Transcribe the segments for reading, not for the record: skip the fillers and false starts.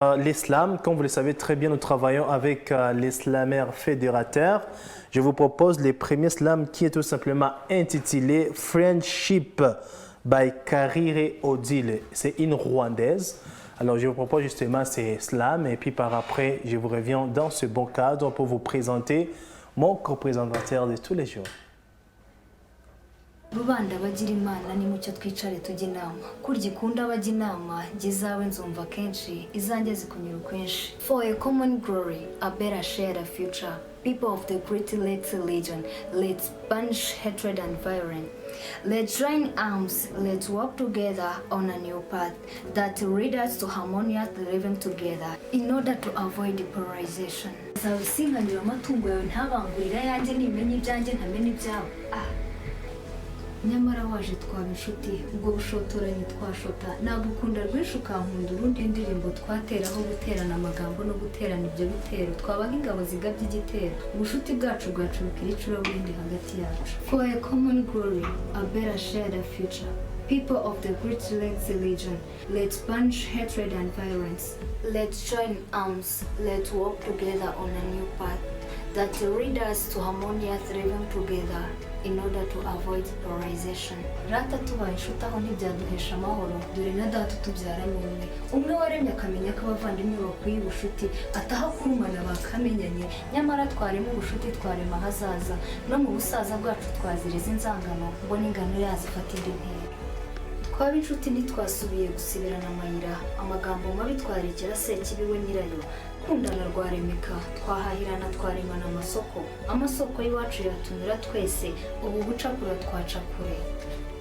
L'islam, comme vous le savez très bien, nous travaillons avec l'islamaire fédérateur. Je vous propose le premier slam qui est tout simplement intitulé Friendship by Karire Odile. C'est une Rwandaise. Alors je vous propose justement ces slams et puis par après, je vous reviens dans ce bon cadre pour vous présenter mon co-présentateur de tous les jours. Rubanda bagira imana ni mucyo twicare tujye inama kurya ikunda bajya inama gizawe nzumva kenshi izanjye zikunyura kwinshi. For a common glory, a better shared future, people of the great lakes legion, let's banish hatred and violence. Let's join arms, let's work together on a new path that leads us to harmonious living together in order to avoid polarization. Zawe sinkanira amatungo yawe ntabangurira yanjye nimenye ibyanjye ntamenye ibyawe. Nyamara waje twaba inshuti ubwo bushotoranyi twashota nagukunda rwinshi ukankunda urundi indirimbo twateraho guterana amagambo no guterana ibyo bitero twabaga ingabo zigabye igitero ubushuti bwacu bwacurukira icuraburindi hagati yacu. For a common glory, a better shared future, people of the great lakes legion, let's banish hatred and violence. Let's join arms, let's work together on a new path that leads us to harmonious living together in order to avoid polarization. Rata tubaye inshuti aho ntibyaduhesha amahoro dore na data tubyara umwe waremye akamenya ko abavandimwe bakwiye ubushuti ataha kurumana bakamenyanye nyamara twarema ubushuti twarema hazaza no mu busaza bwacu twaziriza inzangano ngo n'ingano yazifata indi ntera. Twaba inshuti ntitwasubiye gusibirana amayira amagambo mabi twarekera sekibiwe nyirayo kundana rwaremeka twahahirana twaremana amasoko y'iwacu yatunyura twese ubu bucakura twacakure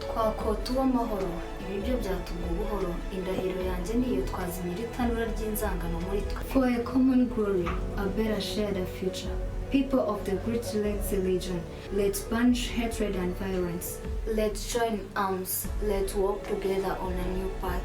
twakota uw'amahoro ibi byo byatuga ubuhoro indahiro yanjye niyo twazimira itanura ry'inzangano muri twe. For a common glory, a better shared future, people of the great lakes legion, let's banish hatred and violence. Let's join arms, let's work together on a new path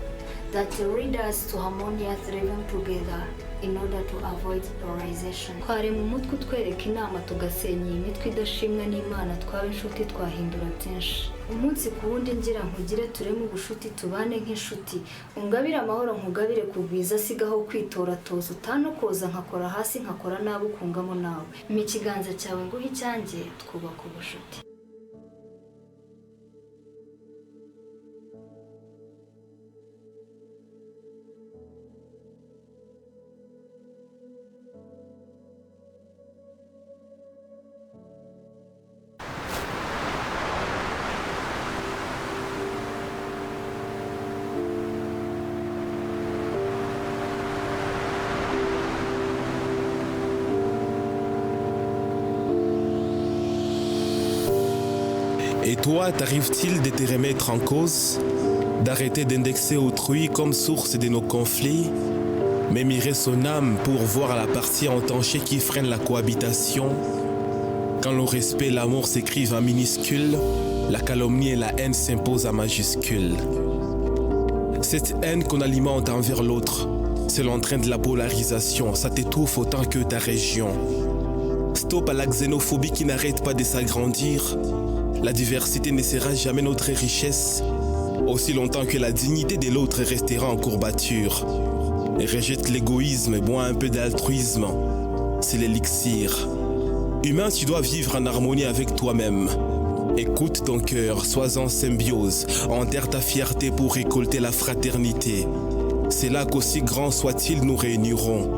that leads us to harmonious living together in order to avoid polarization. Twarema umutwe utwereka inama tugasenya iyi mitwe idashimwa n'Imana twaba inshuti twahindura byinshi. Umunsi ku wundi ngira nkugire tureme ubushuti tubane nk'inshuti ungabire amahoro nkugabire kugwiza sigaho kwitora toza utanokoza nkakora hasi nkakora nabi ukungamo nawe mu kiganza cyawe nguhe icyanjye twubaka ubushuti. Et toi, t'arrive-t-il de te remettre en cause, d'arrêter d'indexer autrui comme source de nos conflits, mais mirer son âme pour voir la partie entachée qui freine la cohabitation? Quand le respect et l'amour s'écrivent en minuscules, la calomnie et la haine s'imposent en majuscules. Cette haine qu'on alimente envers l'autre, c'est l'entrain de la polarisation, ça t'étouffe autant que ta région. Stop à la xénophobie qui n'arrête pas de s'agrandir. La diversité ne sera jamais notre richesse, aussi longtemps que la dignité de l'autre restera en courbature. Et rejette l'égoïsme, bois un peu d'altruisme, c'est l'élixir. Humain, tu dois vivre en harmonie avec toi-même. Écoute ton cœur, sois en symbiose, enterre ta fierté pour récolter la fraternité. C'est là qu'aussi grand soit-il, nous réunirons.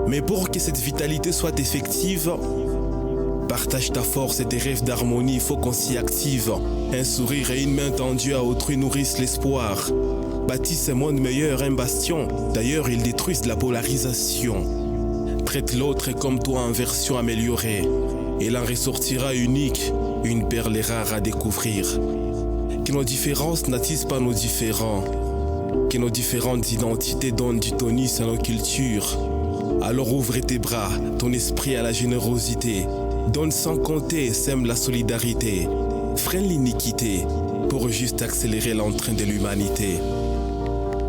Mais pour que cette vitalité soit effective, partage ta force et tes rêves d'harmonie, il faut qu'on s'y active. Un sourire et une main tendue à autrui nourrissent l'espoir. Bâtissent un monde meilleur, un bastion. D'ailleurs, ils détruisent la polarisation. Traite l'autre comme toi en version améliorée. Il en ressortira unique, une perle rare à découvrir. Que nos différences n'attisent pas nos différents. Que nos différentes identités donnent du tonus à nos cultures. Alors ouvre tes bras, ton esprit à la générosité. Donne sans compter et sème la solidarité. Freine l'iniquité pour juste accélérer l'entrain de l'humanité.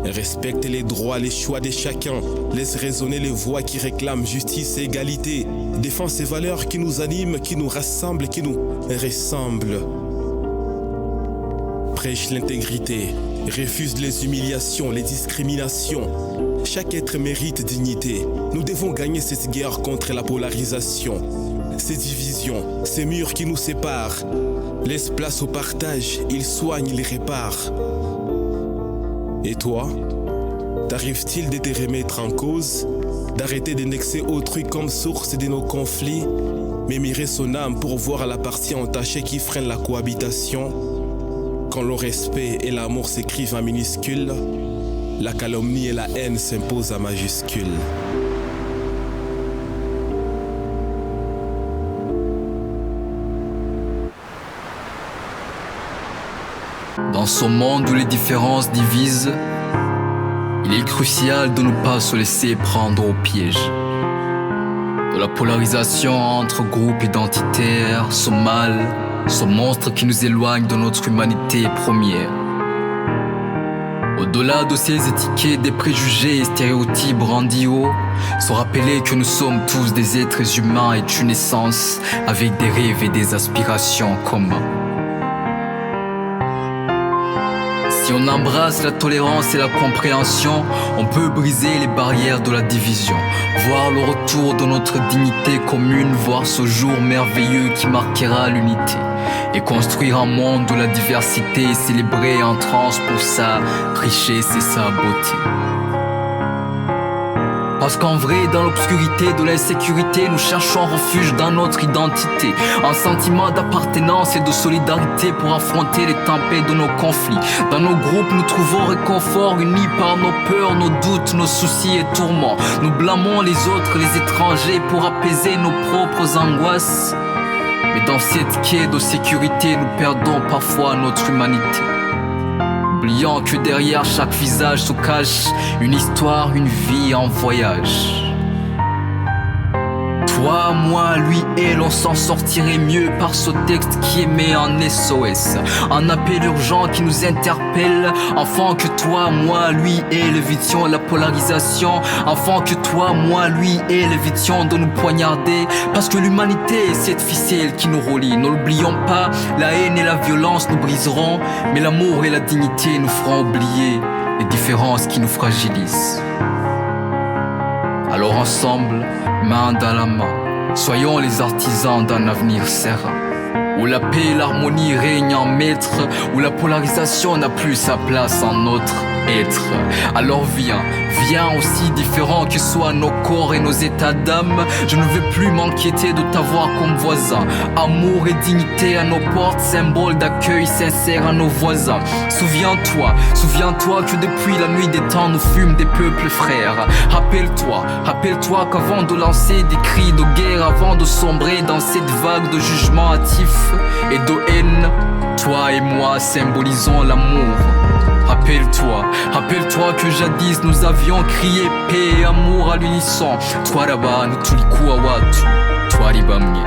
Respecte les droits, les choix de chacun. Laisse résonner les voix qui réclament justice et égalité. Défends ces valeurs qui nous animent, qui nous rassemblent, qui nous ressemblent. Prêche l'intégrité, refuse les humiliations, les discriminations. Chaque être mérite dignité. Nous devons gagner cette guerre contre la polarisation, ces divisions, ces murs qui nous séparent. Laisse place au partage, il soigne, il répare. Et toi, t'arrive-t-il de te remettre en cause, d'arrêter d'indexer autrui comme source de nos conflits, mais mirer son âme pour voir la partie entachée qui freine la cohabitation? Quand le respect et l'amour s'écrivent en minuscules, la calomnie et la haine s'imposent en majuscules. Dans ce monde où les différences divisent, il est crucial de ne pas se laisser prendre au piège de la polarisation entre groupes identitaires, ce mal, ce monstre qui nous éloigne de notre humanité première. Au-delà de ces étiquettes, des préjugés et stéréotypes brandis haut, se rappeler que nous sommes tous des êtres humains est une essence avec des rêves et des aspirations communs. Si on embrasse la tolérance et la compréhension, on peut briser les barrières de la division, voir le retour de notre dignité commune, voir ce jour merveilleux qui marquera l'unité, et construire un monde de la diversité, célébrer en transe pour sa richesse et sa beauté. Parce qu'en vrai, dans l'obscurité de l'insécurité, nous cherchons refuge dans notre identité, un sentiment d'appartenance et de solidarité pour affronter les tempêtes de nos conflits. Dans nos groupes, nous trouvons réconfort, unis par nos peurs, nos doutes, nos soucis et tourments. Nous blâmons les autres, les étrangers, pour apaiser nos propres angoisses. Mais dans cette quête de sécurité, nous perdons parfois notre humanité, oubliant que derrière chaque visage se cache une histoire, une vie en voyage. Toi, moi, lui, elle, on s'en sortirait mieux par ce texte qui émet un SOS, un appel urgent qui nous interpelle, afin que toi, moi, lui, elle évitions la polarisation, afin que toi, moi, lui, elle évitions de nous poignarder, parce que l'humanité est cette ficelle qui nous relie. Ne l'oublions pas, la haine et la violence nous briseront, mais l'amour et la dignité nous feront oublier les différences qui nous fragilisent. Alors ensemble, main dans la main, soyons les artisans d'un avenir serein, où la paix et l'harmonie règnent en maître, où la polarisation n'a plus sa place en notre être. Alors viens aussi différents que soient nos corps et nos états d'âme, je ne veux plus m'inquiéter de t'avoir comme voisin. Amour et dignité à nos portes, symbole d'accueil sincère à nos voisins. Souviens-toi que depuis la nuit des temps nous fûmes des peuples frères. Rappelle-toi qu'avant de lancer des cris de guerre, avant de sombrer dans cette vague de jugement hâtif et de haine, toi et moi symbolisons l'amour. Rappelle-toi que jadis nous avions crié paix et amour à l'unisson. Toi là-bas, nous tulikuwa watu, twari bamwe.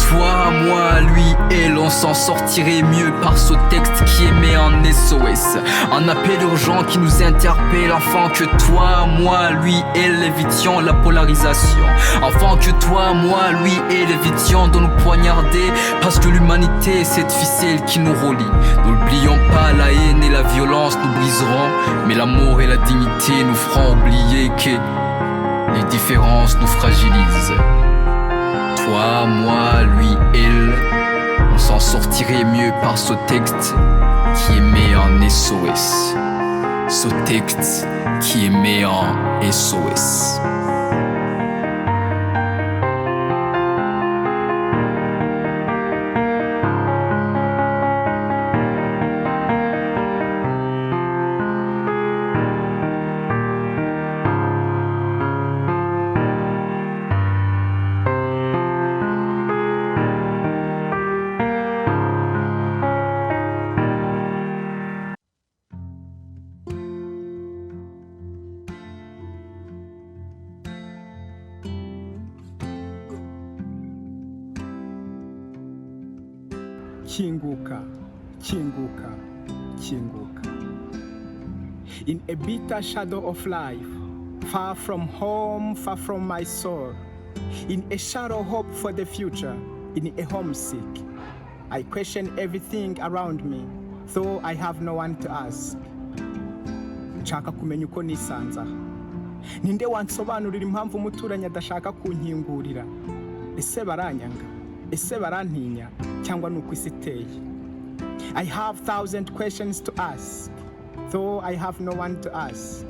Toi, moi, lui, elle, on s'en sortirait mieux par ce texte qui émet un SOS, un appel urgent qui nous interpelle, afin que toi, moi, lui, elle, évitions la polarisation, afin que toi, moi, lui, elle, évitions de nous poignarder, parce que l'humanité est cette ficelle qui nous relie. N'oublions pas, la haine et la violence nous briseront, mais l'amour et la dignité nous feront oublier que les différences nous fragilisent. Toi, moi, lui, elle, on s'en sortirait mieux par ce texte qui émet un SOS. Ce texte qui émet un SOS. Kinguka, Kinguka, Kinguka. In a bitter shadow of life, far from home, far from my soul, in a shadow hope for the future, in a homesick, I question everything around me, though I have no one to ask. nshaka kumenya uko nisanze aha. Ninde wansobanurira impamvu umuturanyi adashaka kunkingurira? Ese baranyanga? Ese barantinya? Cyangwa nuko isi iteye? I have 1,000 questions to ask, though I have no one to ask.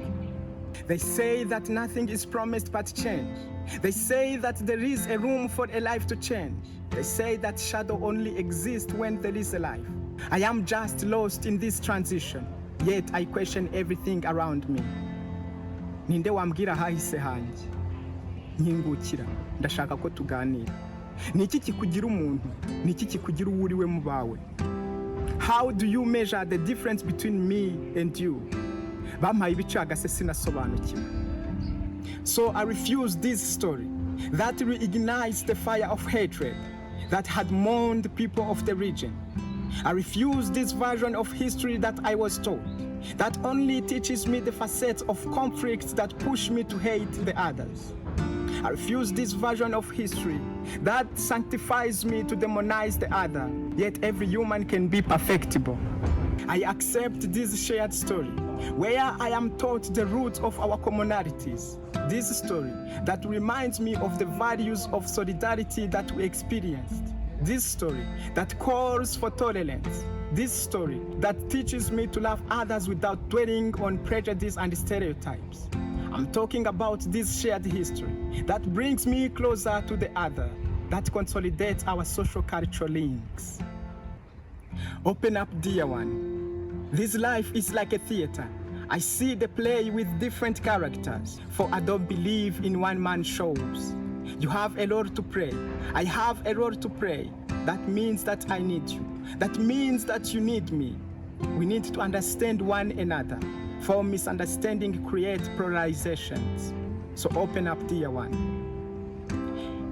They say that nothing is promised but change. They say that there is a room for a life to change. They say that shadow only exists when there is a life. I am just lost in this transition, yet I question everything around me. Ninde wambwira hahise hanjye? Nkingukira, ndashaka ko tuganira. Niki kikugira umuntu? Niki kikugira uwo uriwe mu bawe? How do you measure the difference between me and you? Bampaye ibicagase sinasobanukiwe. So I refuse this story that reignites the fire of hatred that had mourned the people of the region. I refuse this version of history that I was taught, that only teaches me the facets of conflicts that push me to hate the others. I refuse this version of history that sanctifies me to demonize the other, yet every human can be perfectible. I accept this shared story, where I am taught the roots of our commonalities. This story that reminds me of the values of solidarity that we experienced. This story that calls for tolerance. This story that teaches me to love others without dwelling on prejudice and stereotypes. I'm talking about this shared history that brings me closer to the other, that consolidates our social cultural links. Open up, dear one. This life is like a theater. I see the play with different characters, for I don't believe in one-man shows. You have a lot to pray. I have a lot to pray. That means that I need you. That means that you need me. We need to understand one another, for misunderstanding creates polarizations. So open up, dear one.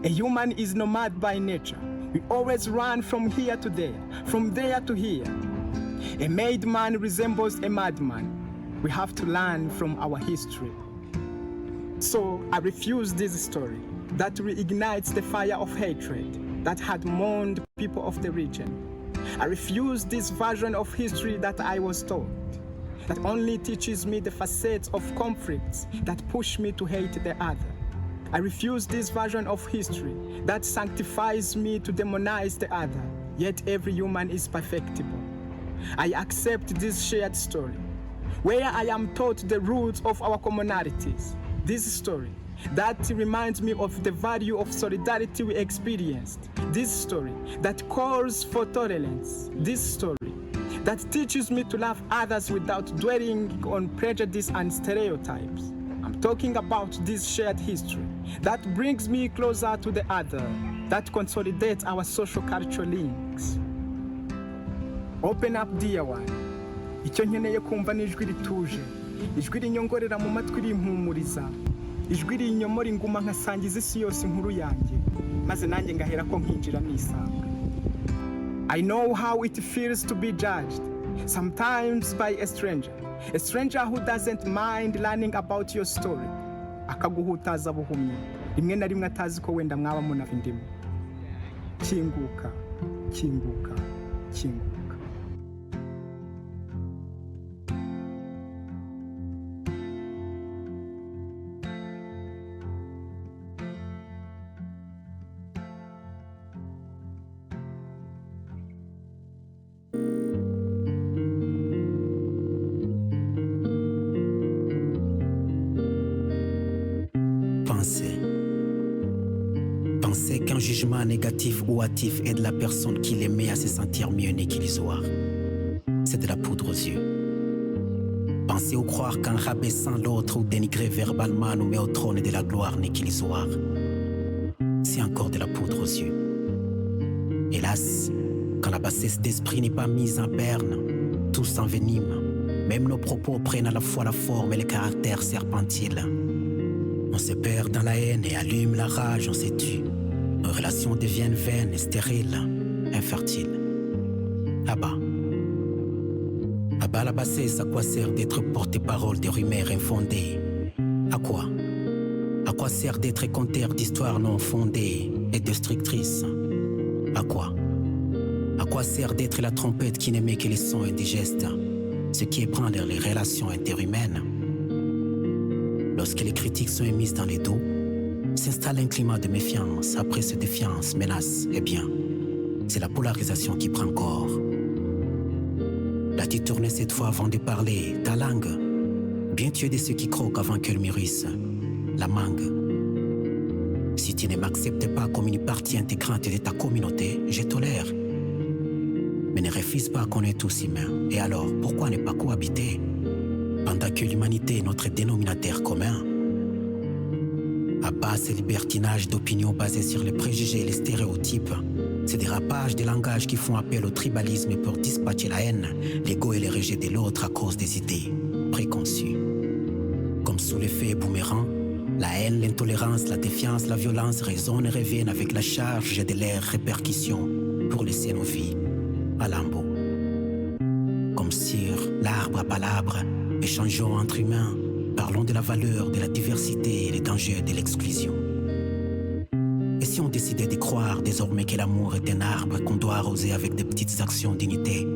A human is nomad by nature. We always run from here to there, from there to here. A made man resembles a madman. We have to learn from our history. So I refuse this story that reignites the fire of hatred that had mourned people of the region. I refuse this version of history that I was taught, that only teaches me the facets of conflicts that push me to hate the other. I refuse this version of history that sanctifies me to demonize the other, yet every human is perfectible. I accept this shared story, where I am taught the roots of our commonalities. This story that reminds me of the value of solidarity we experienced. This story that calls for tolerance. This story that teaches me to love others without dwelling on prejudice and stereotypes. I'm talking about this shared history that brings me closer to the other, that consolidates our social cultural links. Open up, dear one. Icyo nkeneye kumva ni ijwi rituje, ijwi rinyongorera mu matwi rimpumuriza, ijwi rinyomora inguma nkasangiza isi yose inkuru yanjye, maze nanjye ngahera ko nkinjira nisanga. I know how it feels to be judged, sometimes by a stranger who doesn't mind learning about your story, akaguhutaza buhumyi, rimwe na rimwe atazi ko wenda mwaba munava indimo. Kinguka, kinguka, kinguka. Penser qu'un jugement négatif ou hâtif aide la personne qui l'aimait à se sentir mieux n'est qu'illusoire. C'est de la poudre aux yeux. Penser ou croire qu'en rabaissant l'autre ou dénigrer verbalement nous met au trône de la gloire n'est qu'illusoire. C'est encore de la poudre aux yeux. Hélas, quand la bassesse d'esprit n'est pas mise en berne, tout s'envenime. Même nos propos prennent à la fois la forme et le caractère serpentile. On se perd dans la haine et allume la rage, on se tue. Nos relations deviennent vaines, stériles, infertiles. Abba la bassesse, à quoi sert d'être porte-parole des rumeurs infondées? À quoi? À quoi sert d'être conteur d'histoires non fondées et destructrices? À quoi? À quoi sert d'être la trompette qui n'émet que les sons indigestes, ce qui ébranle les relations interhumaines? Lorsque les critiques sont émises dans les dos, s'installe un climat de méfiance. Après cette défiance, menace, eh bien, c'est la polarisation qui prend corps. L'as-tu tourné cette fois avant de parler ta langue? Bien tu es de ceux qui croquent avant qu'elle mûrisse la mangue. Si tu ne m'acceptes pas comme une partie intégrante de ta communauté, je tolère. Mais ne refuse pas qu'on est tous humains. Et alors, pourquoi ne pas cohabiter pendant que l'humanité est notre dénominateur commun? À bas ce libertinage d'opinions basées sur les préjugés et les stéréotypes, ces dérapages de langage qui font appel au tribalisme pour dispatcher la haine, l'ego et le rejet de l'autre à cause des idées préconçues. Comme sous l'effet boomerang, la haine, l'intolérance, la défiance, la violence résonnent et reviennent avec la charge de leurs répercussions pour laisser nos vies à lambeaux. Comme sur l'arbre à palabres, échangeons entre humains, parlons de la valeur de la diversité et les dangers de l'exclusion. Et si on décidait de croire désormais que l'amour est un arbre qu'on doit arroser avec de petites actions d'unité,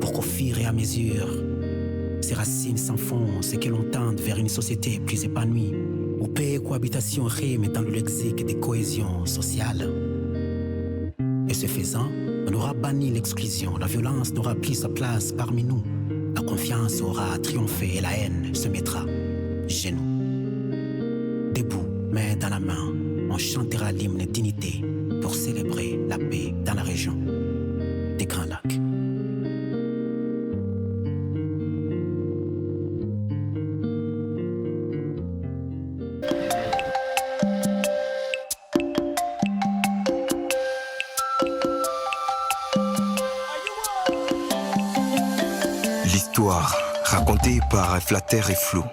pour qu'au fur et à mesure, ces racines s'enfoncent et que l'on tende vers une société plus épanouie, où paix et cohabitation riment dans le lexique de cohésion sociale. Et ce faisant, on aura banni l'exclusion, la violence n'aura plus sa place parmi nous, la confiance aura triomphé et la haine se mettra genoux. Debout, main dans la main, on chantera l'hymne dignité pour célébrer la paix dans la région des Grands Lacs. L'histoire, racontée par un flatteur et flou.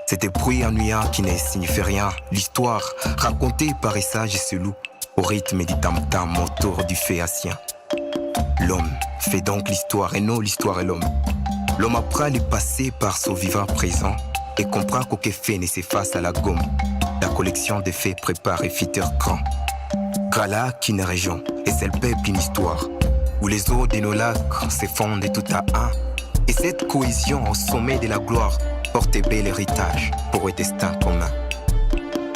C'est des bruits ennuyants qui ne signifient rien. L'histoire, racontée par un sage et ce loup, au rythme du tam-tam autour du phéacien. L'homme fait donc l'histoire et non l'histoire est l'homme. L'homme apprend le passé par son vivant présent et comprend qu'aucun fait ne s'efface à la gomme. La collection des faits prépare un futur grand. Grand Lac, une région, et c'est le peuple une histoire, où les eaux de nos lacs se fondent tout à un. Et cette cohésion au sommet de la gloire porte bel héritage pour un destin commun.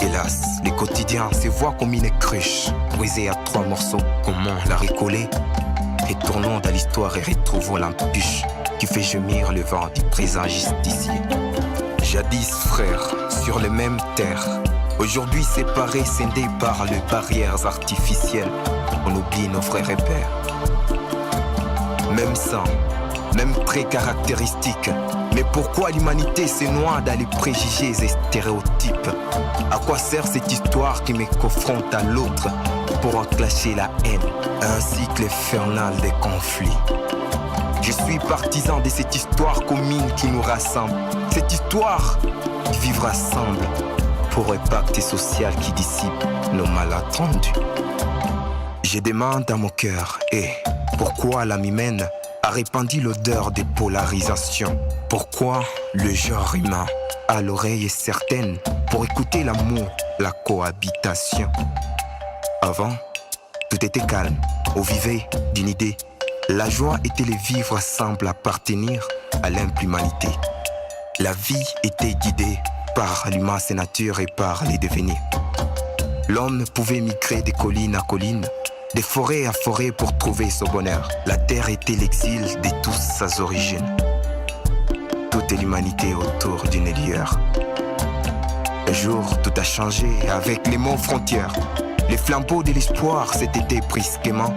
Hélas, le quotidien se voit comme une cruche, brisée à 3 morceaux. Comment la recoller? Retournons dans l'histoire et retrouvons l'empuche qui fait gémir le vent du présent justicier. Jadis frères, sur les mêmes terres, aujourd'hui séparés, scindés par les barrières artificielles, on oublie nos vrais repères. Même sang, même traits caractéristiques. Mais pourquoi l'humanité se noie dans les préjugés et stéréotypes? À quoi sert cette histoire qui me confronte à l'autre pour enclencher la haine? Un cycle infernal de conflits. Je suis partisan de cette histoire commune qui nous rassemble. Cette histoire qui vivra ensemble pour un pacte social qui dissipe nos malentendus. Je demande à mon cœur, pourquoi l'âme humaine a répandu l'odeur des polarisations? Pourquoi le genre humain a l'oreille certaine pour écouter l'amour, la cohabitation? Avant, tout était calme, on vivait d'une idée. La joie était le vivre ensemble, appartenir à l'humanité. La vie était guidée par l'immense nature et par les devenirs. L'homme pouvait migrer de colline à colline, de forêt à forêt pour trouver son bonheur. La terre était l'exil de toutes ses origines. Toute l'humanité autour d'une lueur. Un jour, tout a changé avec les mots frontières. Les flambeaux de l'espoir s'étaient brusquement.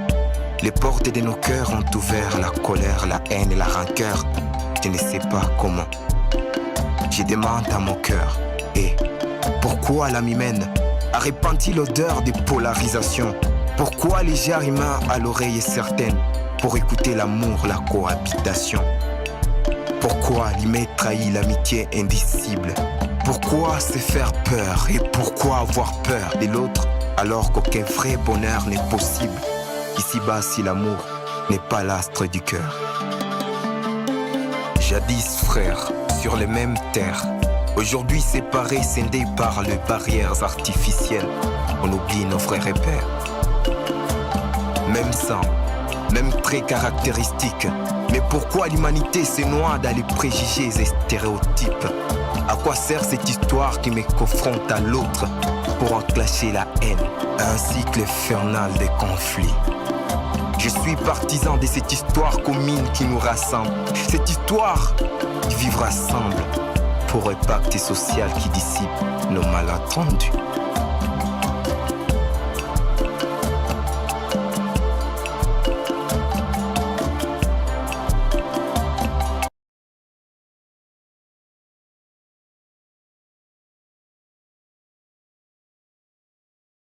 Les portes de nos cœurs ont ouvert la colère, la haine et la rancœur. Je ne sais pas comment. Je demande à mon cœur, pourquoi l'âme humaine a répandu l'odeur de polarisation? Pourquoi les genres humains à l'oreille certaine pour écouter l'amour, la cohabitation? Pourquoi l'humain trahit l'amitié indicible? Pourquoi se faire peur et pourquoi avoir peur de l'autre alors qu'aucun vrai bonheur n'est possible ici-bas si l'amour n'est pas l'astre du cœur? Jadis frères, sur les mêmes terres, aujourd'hui séparés, scindés par les barrières artificielles, on oublie nos vrais repères. Même sang, même traits caractéristiques. Mais pourquoi l'humanité se noie dans les préjugés et stéréotypes? À quoi sert cette histoire qui me confronte à l'autre pour enclencher la haine, un cycle infernal de conflits? Je suis partisan de cette histoire commune qui nous rassemble, cette histoire de vivre ensemble pour un pacte social qui dissipe nos malentendus.